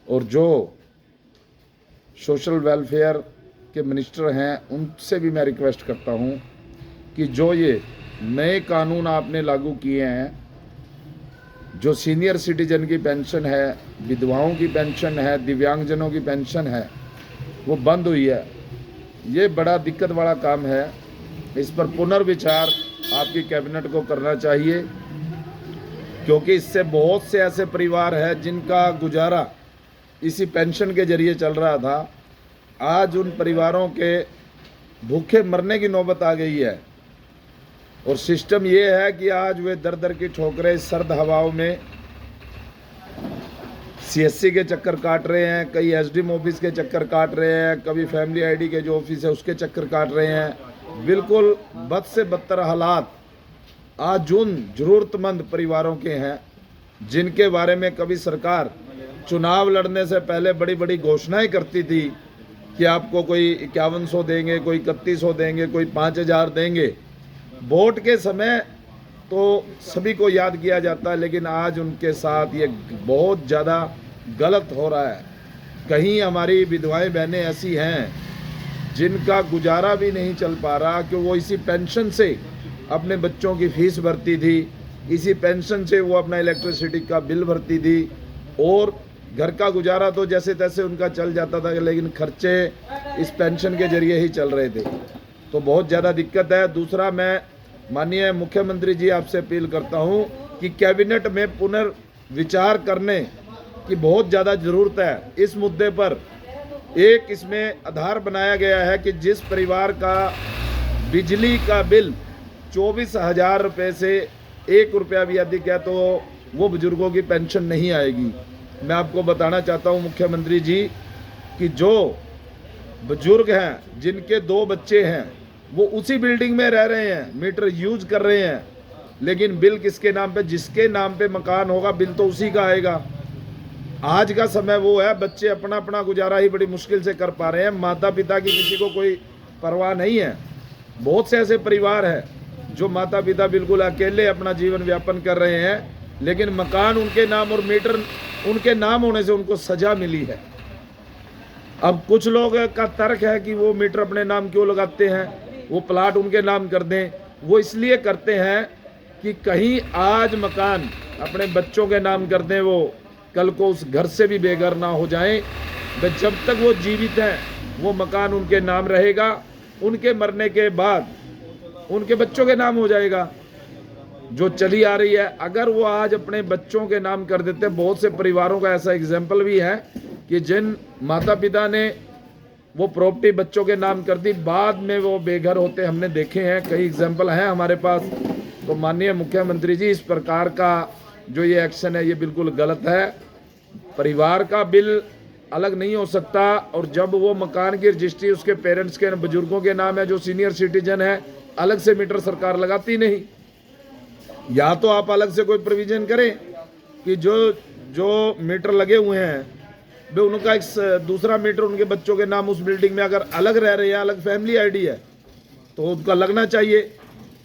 और जो social welfare के मिनिस्टर हैं उनसे भी मैं रिक्वेस्ट करता हूं कि जो ये नए कानून आपने लागू किए हैं, जो सीनियर सिटीजन की पेंशन है, विधवाओं की पेंशन है, दिव्यांगजनों की पेंशन है, वो बंद हुई है, ये बड़ा दिक्कत वाला काम है। इस पर पुनर्विचार आपकी कैबिनेट को करना चाहिए, क्योंकि इससे बहुत से ऐसे परिवार हैं जिनका गुजारा इसी पेंशन के जरिए चल रहा था। आज उन परिवारों के भूखे मरने की नौबत आ गई है और सिस्टम ये है कि आज वे दर दर की ठोकरें सर्द हवाओं में सीएससी के चक्कर काट रहे हैं, कई एसडीएम ऑफिस के चक्कर काट रहे हैं, कभी फैमिली आईडी के जो ऑफिस है उसके चक्कर काट रहे हैं। बिल्कुल बद से बदतर हालात आज उन ज़रूरतमंद परिवारों के हैं जिनके बारे में कभी सरकार चुनाव लड़ने से पहले बड़ी बड़ी घोषणाएं करती थी कि आपको कोई 5100 देंगे, कोई 3100 देंगे, कोई 5000 देंगे। वोट के समय तो सभी को याद किया जाता है, लेकिन आज उनके साथ ये बहुत ज़्यादा गलत हो रहा है। कहीं हमारी विधवाएं बहनें ऐसी हैं जिनका गुजारा भी नहीं चल पा रहा, कि वो इसी पेंशन से अपने बच्चों की फीस भरती थी, इसी पेंशन से वो अपना इलेक्ट्रिसिटी का बिल भरती थी और घर का गुजारा तो जैसे तैसे उनका चल जाता था, लेकिन खर्चे इस पेंशन के जरिए ही चल रहे थे। तो बहुत ज़्यादा दिक्कत है। दूसरा, मैं माननीय मुख्यमंत्री जी आपसे अपील करता हूं कि कैबिनेट में पुनर्विचार करने की बहुत ज़्यादा ज़रूरत है इस मुद्दे पर। एक इसमें आधार बनाया गया है कि जिस परिवार का बिजली का बिल 24,000 रुपये से 1 रुपया भी अधिक है तो वो बुजुर्गों की पेंशन नहीं आएगी। मैं आपको बताना चाहता हूं मुख्यमंत्री जी कि जो बुजुर्ग हैं जिनके 2 बच्चे हैं वो उसी बिल्डिंग में रह रहे हैं, मीटर यूज कर रहे हैं, लेकिन बिल किसके नाम पे? जिसके नाम पे मकान होगा बिल तो उसी का आएगा। आज का समय वो है, बच्चे अपना अपना गुजारा ही बड़ी मुश्किल से कर पा रहे हैं, माता पिता की किसी को कोई परवाह नहीं है। बहुत से ऐसे परिवार हैं जो माता पिता बिल्कुल अकेले अपना जीवन यापन कर रहे हैं, लेकिन मकान उनके नाम और मीटर उनके नाम होने से उनको सजा मिली है। अब कुछ लोग का तर्क है कि वो मीटर अपने नाम क्यों लगाते हैं, वो प्लाट उनके नाम कर दें। वो इसलिए करते हैं कि कहीं आज मकान अपने बच्चों के नाम कर दें, वो कल को उस घर से भी बेघर ना हो जाएं। जब तक वो जीवित हैं वो मकान उनके नाम रहेगा, उनके मरने के बाद उनके बच्चों के नाम हो जाएगा। जो चली आ रही है, अगर वो आज अपने बच्चों के नाम कर देते, बहुत से परिवारों का ऐसा एग्जाम्पल भी है कि जिन माता पिता ने वो प्रॉपर्टी बच्चों के नाम कर दी, बाद में वो बेघर होते हमने देखे हैं, कई एग्जाम्पल हैं हमारे पास। तो माननीय मुख्यमंत्री जी, इस प्रकार का जो ये एक्शन है ये बिल्कुल गलत है। परिवार का बिल अलग नहीं हो सकता, और जब वो मकान की रजिस्ट्री उसके पेरेंट्स के बुजुर्गों के नाम है जो सीनियर सिटीजन है, अलग से मीटर सरकार लगाती नहीं। या तो आप अलग से कोई प्रोविजन करें कि जो मीटर लगे हुए हैं वे उनका एक दूसरा मीटर उनके बच्चों के नाम उस बिल्डिंग में अगर अलग रह रहे हैं, अलग फैमिली आईडी है तो उनका लगना चाहिए।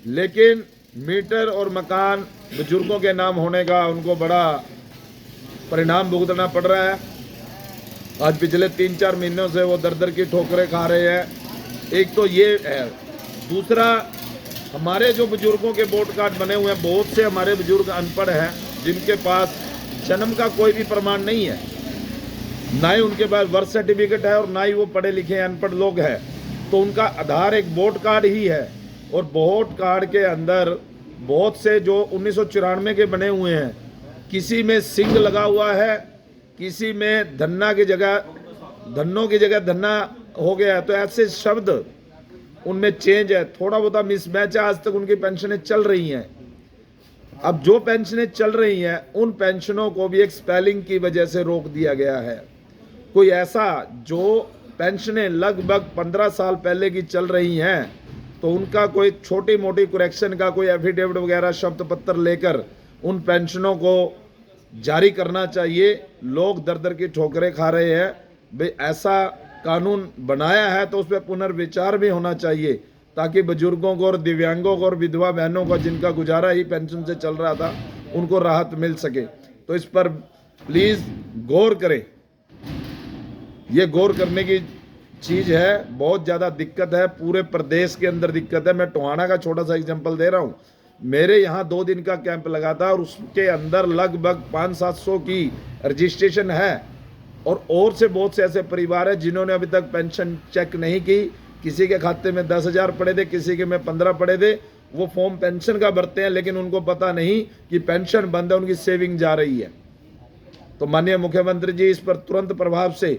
लेकिन मीटर और मकान बुजुर्गों के नाम होने का उनको बड़ा परिणाम भुगतना पड़ रहा है। आज पिछले 3-4 महीनों से वो दर दर की ठोकरें खा रहे हैं। एक तो ये है, दूसरा हमारे जो बुजुर्गों के वोट कार्ड बने हुए हैं, बहुत से हमारे बुजुर्ग अनपढ़ हैं जिनके पास जन्म का कोई भी प्रमाण नहीं है, ना ही उनके पास बर्थ सर्टिफिकेट है और ना ही वो पढ़े लिखे अनपढ़ लोग हैं। तो उनका आधार एक वोट कार्ड ही है, और वोट कार्ड के अंदर बहुत से जो 1994 के बने हुए हैं, किसी में सिंह लगा हुआ है, किसी में धन्ना की जगह धन्नों की जगह धन्ना हो गया है। तो ऐसे शब्द उनमें चेंज है, थोड़ा बहुत मिसमैच है। आज तक उनकी पेंशनें चल रही हैं। अब जो पेंशनें चल रही हैं उन पेंशनों को भी एक स्पेलिंग की वजह से रोक दिया गया है। कोई ऐसा जो पेंशनें लगभग 15 साल पहले की चल रही हैं तो उनका कोई छोटी मोटी करेक्शन का कोई एफिडेविट वगैरह शब्द पत्र लेकर उन पेंशनों को जारी करना चाहिए। लोग दर दर की ठोकरें खा रहे हैं। भाई ऐसा कानून बनाया है तो उस पर पुनर्विचार भी होना चाहिए, ताकि बुजुर्गों को और दिव्यांगों को और विधवा बहनों को जिनका गुजारा ही पेंशन से चल रहा था उनको राहत मिल सके। तो इस पर प्लीज़ गौर करें। ये गौर करने की चीज़ है। बहुत ज़्यादा दिक्कत है, पूरे प्रदेश के अंदर दिक्कत है। मैं टोहाना का छोटा सा एग्जांपल दे रहा हूँ। मेरे यहाँ 2 दिन का कैंप लगा था और उसके अंदर लगभग 500-700 की रजिस्ट्रेशन है। और से बहुत से ऐसे परिवार हैं जिन्होंने अभी तक पेंशन चेक नहीं की। किसी के खाते में 10,000 पड़े थे, किसी के में 15 पड़े थे। वो फॉर्म पेंशन का भरते हैं, लेकिन उनको पता नहीं कि पेंशन बंद है, उनकी सेविंग जा रही है। तो माननीय मुख्यमंत्री जी इस पर तुरंत प्रभाव से